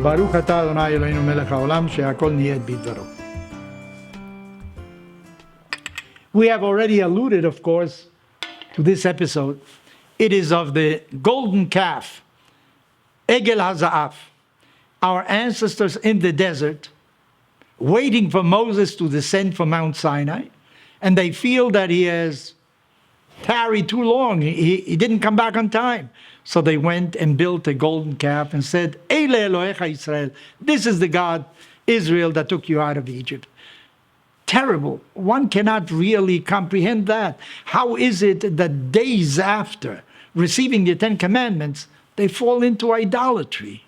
ברוך אתה אדוני אלוהינו מלך העולם שהכל נהיה בדברו. We have already alluded, of course, to this episode. It is of the golden calf, Egel HaZa'af, our ancestors in the desert, waiting for Moses to descend from Mount Sinai, and they feel that he has tarried too long. He didn't come back on time. So they went and built a golden calf and said, Eile Elohecha Israel, this is the God, Israel, that took you out of Egypt. Terrible. One cannot really comprehend that. How is it that days after receiving the Ten Commandments, they fall into idolatry?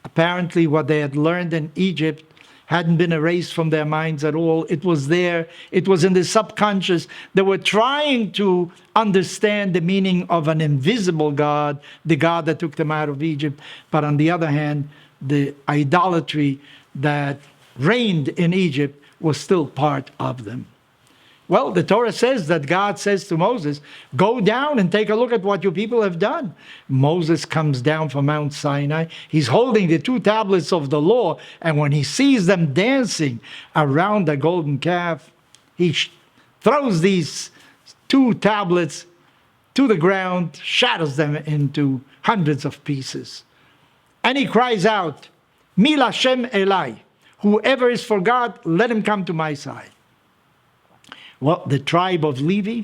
Apparently what they had learned in Egypt hadn't been erased from their minds at all. It was there. It was in the subconscious. They were trying to understand the meaning of an invisible God, the God that took them out of Egypt. But on the other hand, the idolatry that reigned in Egypt was still part of them. Well, the Torah says that God says to Moses, go down and take a look at what your people have done. Moses comes down from Mount Sinai. He's holding the 2 tablets of the law. And when he sees them dancing around the golden calf, he throws these 2 tablets to the ground, shatters them into hundreds of pieces. And he cries out, Mil Hashem Elai, whoever is for God, let him come to my side. Well, the tribe of Levi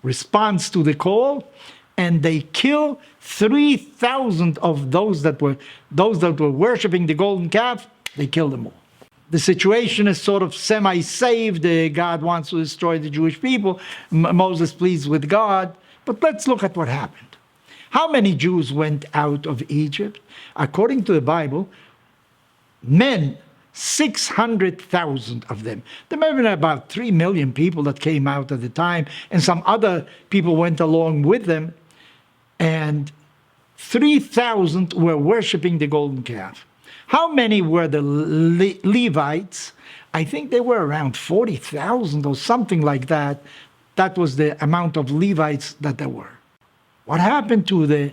responds to the call, and they kill 3,000 of those that were worshiping the golden calf. They kill them all. The situation is sort of semi-saved. God wants to destroy the Jewish people. Moses pleads with God. But let's look at what happened. How many Jews went out of Egypt? According to the Bible, men, 600,000 of them. There may have been about 3 million people that came out at the time, and some other people went along with them, and 3,000 were worshiping the golden calf. How many were the Levites? I think they were around 40,000 or something like that. That was the amount of Levites that there were. What happened to the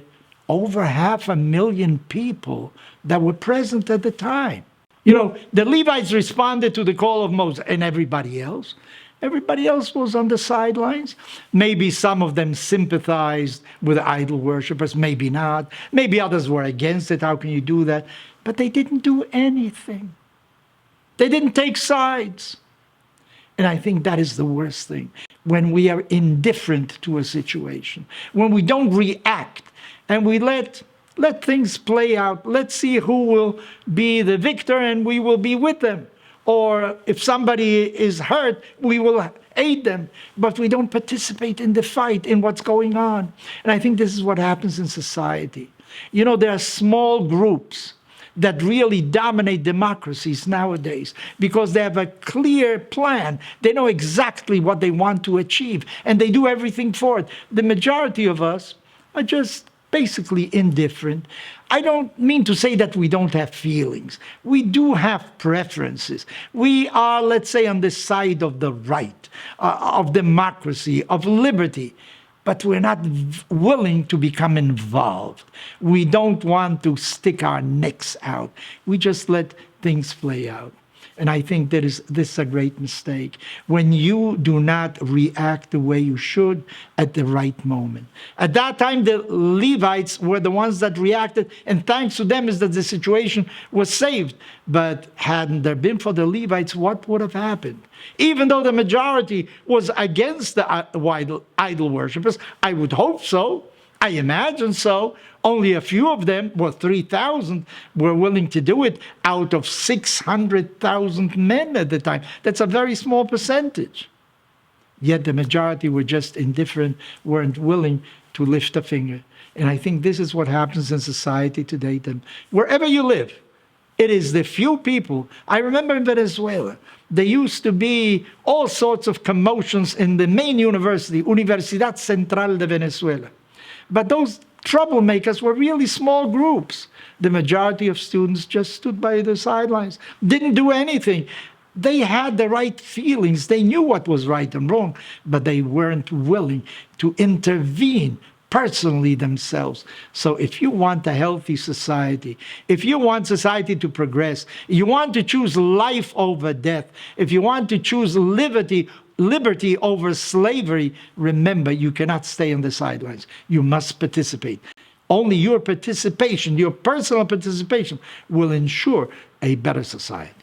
over 500,000 people that were present at the time? You know, the Levites responded to the call of Moses, and everybody else was on the sidelines. Maybe some of them sympathized with idol worshippers, maybe not. Maybe others were against it. How can you do that? But they didn't do anything. They didn't take sides. And I think that is the worst thing. When we are indifferent to a situation, when we don't react, and we let things play out. Let's see who will be the victor, and we will be with them. Or if somebody is hurt, we will aid them. But we don't participate in the fight, in what's going on. And I think this is what happens in society. You know, there are small groups that really dominate democracies nowadays because they have a clear plan. They know exactly what they want to achieve, and they do everything for it. The majority of us are just basically indifferent. I don't mean to say that we don't have feelings. We do have preferences. We are, let's say, on the side of the right, of democracy, of liberty. But we're not willing to become involved. We don't want to stick our necks out. We just let things play out. And I think this is a great mistake, when you do not react the way you should at the right moment. At that time, the Levites were the ones that reacted, and thanks to them is that the situation was saved. But hadn't there been for the Levites, what would have happened? Even though the majority was against the idol worshippers, I would hope so. I imagine so. Only a few of them, 3,000, were willing to do it out of 600,000 men at the time. That's a very small percentage. Yet the majority were just indifferent, weren't willing to lift a finger. And I think this is what happens in society today. Then, wherever you live, it is the few people. I remember in Venezuela, there used to be all sorts of commotions in the main university, Universidad Central de Venezuela. But those troublemakers were really small groups. The majority of students just stood by the sidelines, didn't do anything. They had the right feelings. They knew what was right and wrong, but they weren't willing to intervene personally themselves. So if you want a healthy society, if you want society to progress, you want to choose life over death, if you want to choose liberty over slavery, remember, you cannot stay on the sidelines. You must participate. Only your participation, your personal participation, will ensure a better society.